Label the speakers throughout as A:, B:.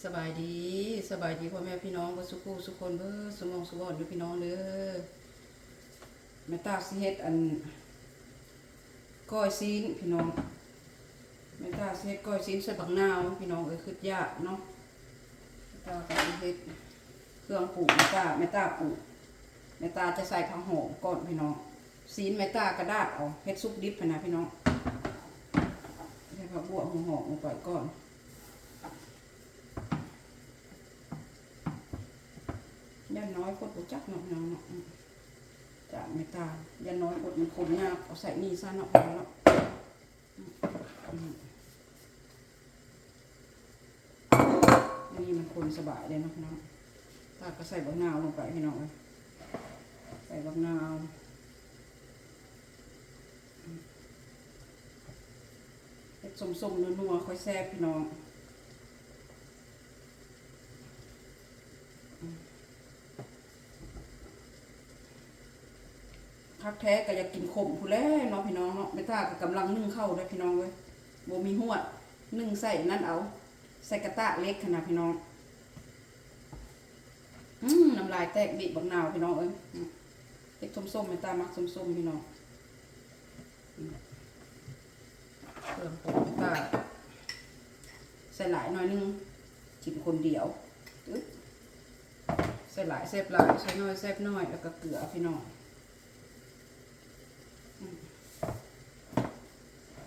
A: สบายดีสบายดีพ่อแม่พี่น้องบ่สุขสุขคนเบ้อสมองสุขอนอยู่พี่น้องเด้อแม่ตาสิเฮ็ดอันก้อยซีนพี่น้องแม่ตาสิเฮ็ดก้อยซีนใส่บักนาวพี่น้องคือยากเนาะแม่ตาก็สิเฮ็ดเครื่องปรุงแม่ตาปรุงแม่ตาจะใส่ผักหอมก่อนพี่น้องซีนแม่ตากระดาษเอาเฮ็ดซุปดิบนะพี่น้องใส่ผักบัวหอมลงไปก่อนยันน้อยกดจักเนาะน้องเนาะจะไม่ตายยันน้อยกดมันคนยากเอาใส่นี่ซะเนาะแล้วนี่มันคนสบายเลยนะพี่น้องตาก็ใส่บักนาวลงไปพี่น้องเลยใส่บักนาวเผ็ดส้มๆนัวๆค่อยแซ่บพี่น้องคักแท้ก็อยากกินขมผู้แล้วเนาะพี่น้องเนาะไม่ตาก็กำลังนึ่งเข้าได้พี่น้องเลยบ่มีหวดนึ่งใส่นั่นเอาใส่กระตะเล็กขนาดพี่น้องน้ำลายแตกบีบบักนาวพี่น้องเอ้ยเล็กส้มๆไม่ตามักส้มๆพี่น้องเติมผงไม่ตาใส่หลายหน่อยนึงกินคนเดียวใส่หลายแซ่บหลายใส่น้อยแซ่บน้อยแล้วก็เกลือพี่น้อง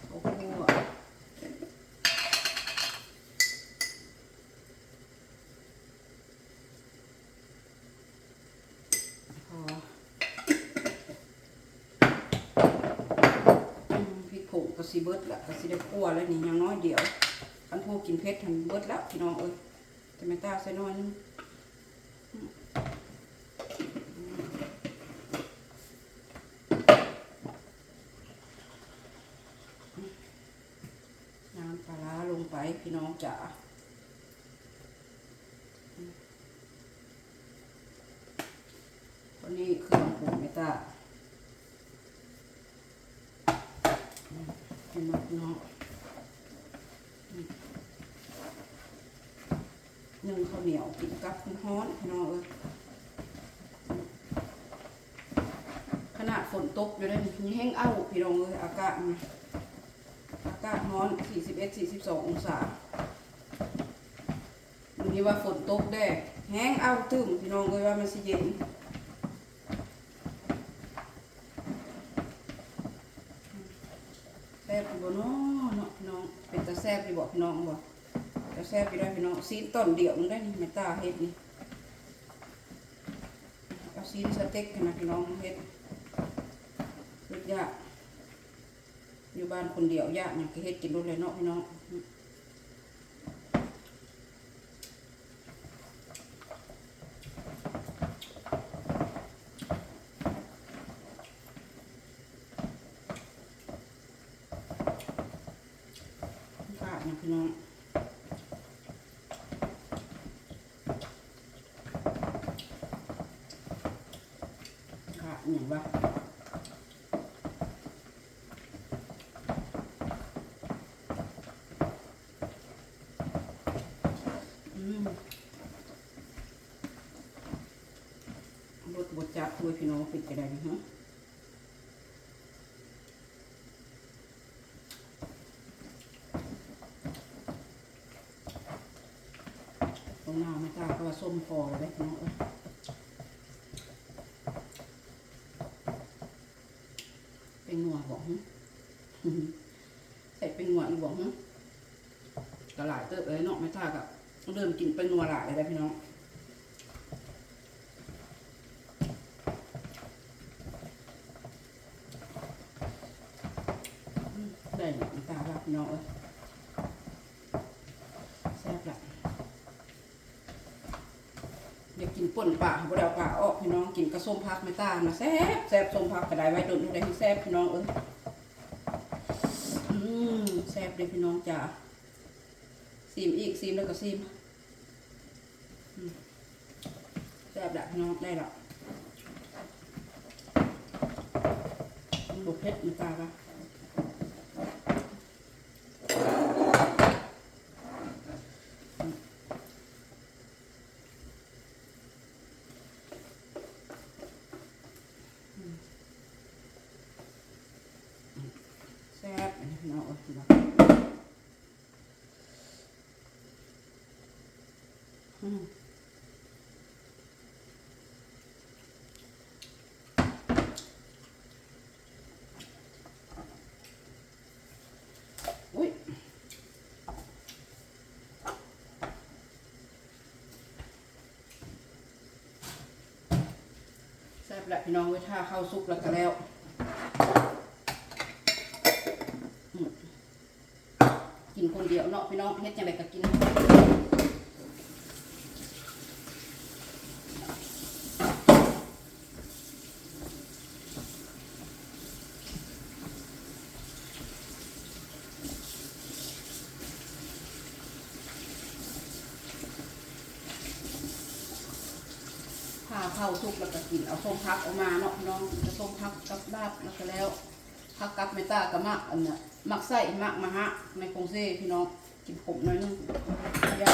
A: โอ้โหพริกผงก็สีเบิดละก็สีได้คั่วแล้วนี่ยังน้อยเดียวคันพวกกินเผ็ดทันเบิดแล้วพี่น้องเอ้ยแต่ไม่ตาใส่น้อยนึงน้ำปลาร้าลงไปพี่น้องจ๋าวันนี้เครื่องปรุงไม่ตาพี่น้องนึ่งข้าวเหนียวกินกับฮ้อนพี่น้องเอ้ยขนาดฝนตกอยู่เลยนี่แห้งเอ้าพี่น้องเอ้ยอากาศร้อน41-42องศาวันนี้ว่าฝนตกแดดแห้งเอ้าตึมพี่น้องเอ้ยว่ามันสิเย็นแซ่บอยู่บ่เนาะพี่น้องเป็นตาแซ่บอยู่บ่พี่น้องบ่จะแซ่บอยู่ได้พี่น้องซีนต้นเดียวนึงได้นี่แม่ตาเฮ็ดนี่เอาซีนสเต็กกันนะพี่น้องเฮ็ดยากอยู่บ้านคนเดียวยากเนี่ยก็เฮ็ดกินรสเลยเนาะพี่น้องขาดเนี่ยพี่น้องขาดอย่างว่ารสบดจัดด้วยพี่น้องปิดกระไดนะฮะตรงหน้าไม่ตาก็ว่าส้มฟอเลยพี่น้องเป็นหนัวบอกฮะใส่เป็นหนัวอีกบอกฮะกระหลายเติบเลยเนาะไม่ตากับเริ่มกินเป็นหนัวหลายเลยพี่น้องได้หนังตาแบบน้องเอ้ยแซ่บละอยากกินป่นป่าบ่ได้เอาป่าออกพี่น้องกินกระส้มพักไม่ตานะแซ่บส้มพักกระไดไว้โดนได้ที่แซ่บพี่น้องเอ้ยแซ่บเลยพี่น้องจ๋าซีมอีกซีมแล้วก็ซีมแซ่บละพี่น้องได้ละบุกเพชรไม่ตาปะ อุ้ยแซ่บแหละพี่น้องเว้ยถ้าเข้าซุปแล้วก็แล้วกินคนเดียวเนาะพี่น้องเฮ็ดจังไดก็กินถ้าเข้าซุปแล้วก็กินเอาส้มพักออกมาเนาะพี่น้องจะส้มพักกับลาบแล้วก็แล้วพักกับเมตากับมักอันเนี้ยมักไส้มักมะฮะในกงเซ่พี่น้องกินขมหน่อยนึงยา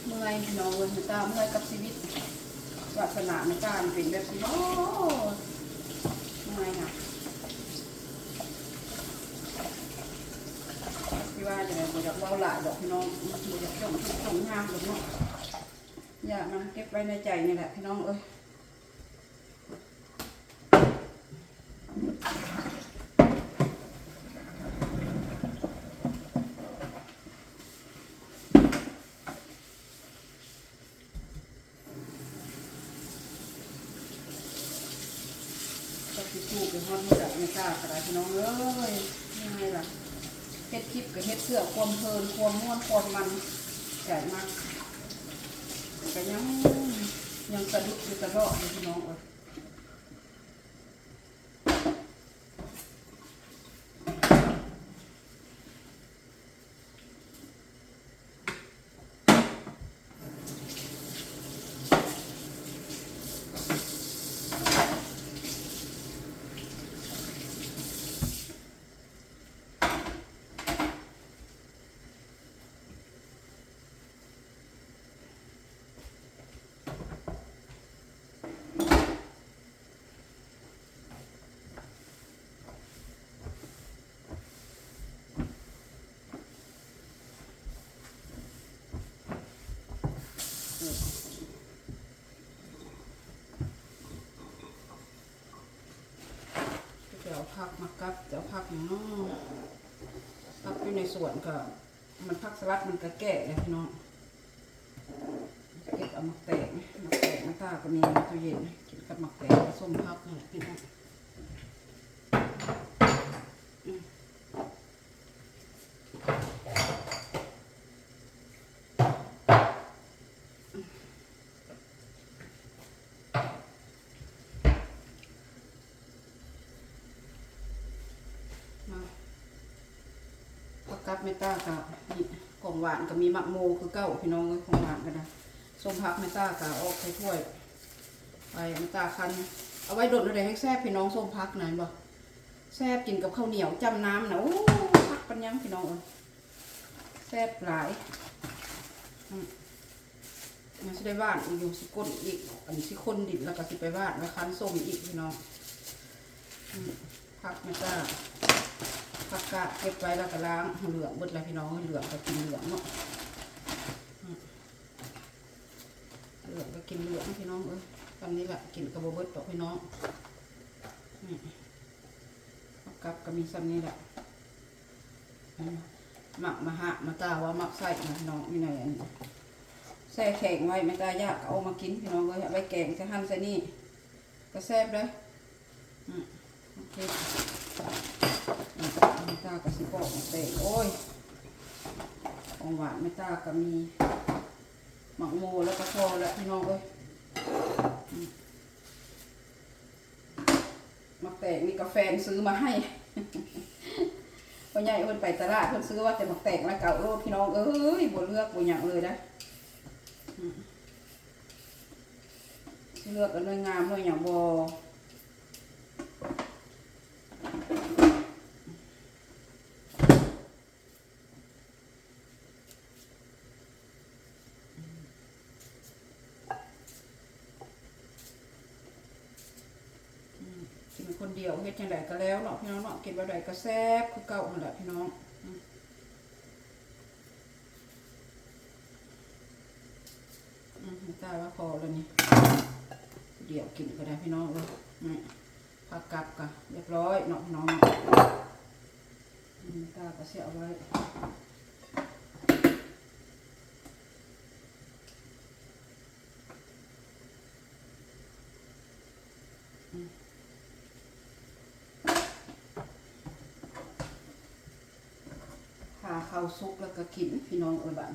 A: เมื่อยพี่น้องเลยเมตาเมื่อยกับชีวิตวาสนาในการเป็นแบบนี้โอ้เมื่อยค่ะที่ว่าจะแบบอยากเบาหลายดอกพี่น้องอยากส่งทุกส่งงามดอกเนาะอยากมันเก็บไว้ในใจนี่แหละพี่น้องเอ้ยก็คือคู่ไปฮอดมือดับไม่กล้ากระไรพี่น้องเอ้ยยังไงล่ะเฮ็ดคลิปกับเฮ็ดเสื้อความเพลินความม่วนความมันใหญ่มากแต่ยังกระดุกอยู่ตลอดเลยพี่น้องเอ้ยจะเอาผักมากับจะเอาผักอย่างน้องผักอยู่ในสวนก็มันผักสลัดมันก็แก่เลยพี่น้องเก็บเอามาแตกมาตาก็มีในตู้เย็นกินกับหมักแตกส้มผักนี่แหละพี่น้องกับเมตากับของหวานก็มีมักโมคือเก้าพี่น้องของหวานกันนะส้มพักเมตากับออกใส่ถ้วยไปเมตาคันเอาไว้ดดอะไรให้แซ่บพี่น้องส้มพักไหนบอกแซ่บกินกับข้าวเหนียวจำน้ำนะโอ้พักปัญญังพี่น้องแซ่บหลายมันจะได้บ้านอยู่สิก้นอีกอันสิคนดิบแล้วก็สิไปบ้านแล้วคันส้มอีกพี่น้องพักเมตาผักกาดเก็บไว้แล้วก็ล้างเหลืองบดอะไรพี่น้องเหลืองก็กินเหลืองเนาะเหลืองก็กินเหลืองพี่น้องตอนนี้แหละกินกระโบเบิดต่อพี่น้องผักกาดก็มีซ้ำนี้แหละหมักมาหะมาตาว่าหมักใส่นะพี่น้องนี่ไหนอันแช่แข็งไว้ไม่ตายากเอามากินพี่น้องเลยไว้แกงจะหั่นใส่นี่ก็แซ่บเลยโอเคไม่ตากับสิปอกเตะโอ้ยของหวานไม่ตากับมีหมักโมแล้วก็พอแล้วพี่น้องเอ้ยมักแตกนี่กาแฟซื้อมาให้พ่อใหญ่เพิ่นไปตลาดเพิ่นซื้อว่าจะมักแตกแล้วเก่าโลดพี่น้องเอ้ยบ่เลือกบ่หยังเลยนะเลือกกันเลยงามเลยอย่างบ่ คนเดียวเฮ็ดจังไดก็แล้วเนาะพี่น้องเนาะกินแบบใดก็แซ่บคือเก่าหั่นแหละพี่น้องไม่ตาว่าพอแล้วนี่เดี๋ยวกินก็ได้พี่น้องเลยนี่ผักกาดก็เรียบร้อยเนาะพี่น้องตาก็เสียเอาไว้หาข้าวซุกแล้วก็กินพี่น้องบ้าน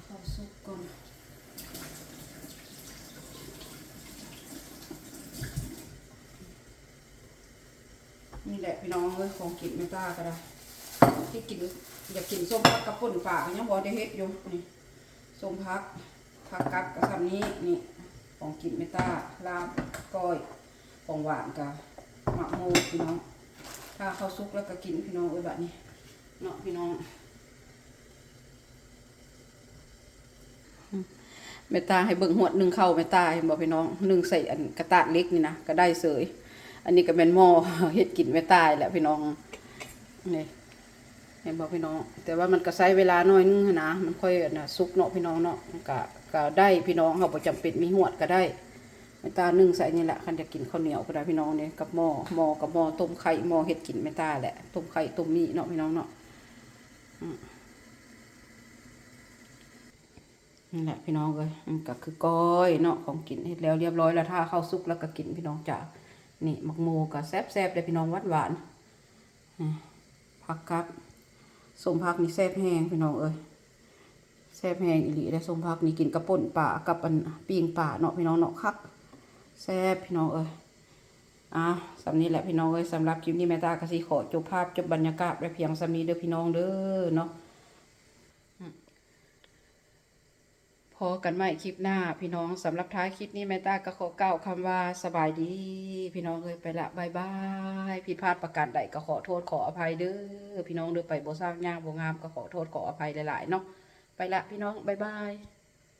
A: ข้าวซุกก่อนนี่แหละพี่น้องเลยของกินไม่ตาก็ได้ที่กินอยากกินส้มพักกับป่นป่าก็ยังบ่ได้เฮ็ดอยู่นี่ส้มพักผักกัดกับซ้ำนี้นี่ของกินไม่ตาลาบก้อยของหวานกับหมักโมพี่น้องถ้าข้าวซุกแล้วก็กินพี่น้องแบบนี้เนาะพี่น้องเมตตาให้เบิ่งหัวนึ่งเข้าเมตตาเห็นบอกพี่น้องนึ่งใส่อันกระตาเล็กนี่นะก็ได้เสยอันนี้ก็เป็นหม้อเฮ็ดกินเมตตาแหละพี่น้องนี่เห็นบอกพี่น้องแต่ว่ามันก็ใช้เวลาน้อยนึงนะมันค่อยนะซุกเนาะพี่น้องเนาะก็ได้พี่น้องเขาบ่จำเป็นมีหัวก็ได้เมตตานึ่งใส่นี่แหละคันจะกินข้าวเหนียวก็ได้พี่น้องเนี่ยกับหม้อกับหม้อต้มไข่หม้อเฮ็ดกินเมตตาแหละต้มไข่ต้มมีเนาะพี่น้องเนาะนี่แหละพี่น้องเลยมันก็คือก้อยเนาะของกินเฮ็ดแล้วเรียบร้อยแล้วถ้าเข้าซุกแล้วก็กินพี่น้องจ๋านี่มักโมก็แซ่บเลยพี่น้องหวานผักกับส้มผักนี่แซ่บแห้งพี่น้องแซ่บแห้งอีหลีได้ส้มผักนี่กินกับป่นป่ากับอันปิ้งป่าเนาะพี่น้องเนาะคักแซ่บพี่น้องสำนี้แหละพี่น้องสำหรับคลิปนี้แม่ตากะสิขอจบภาพจบบรรยากาศไว้เพียงสำนี้เด้อพี่น้องเด้อเนาะพอกันใหม่คลิปหน้าพี่น้องสำหรับท้ายคลิปนี้แม่ตาก็ขอกล่าวคำว่าสบายดีพี่น้องไปละบายบายผิดพลาดประการใดก็ขอโทษขออภัยเด้อพี่น้องเด้อไปบ่สร้างยากบ่งามก็ขอโทษขออภัยหลายๆเนาะไปละพี่น้องบายบาย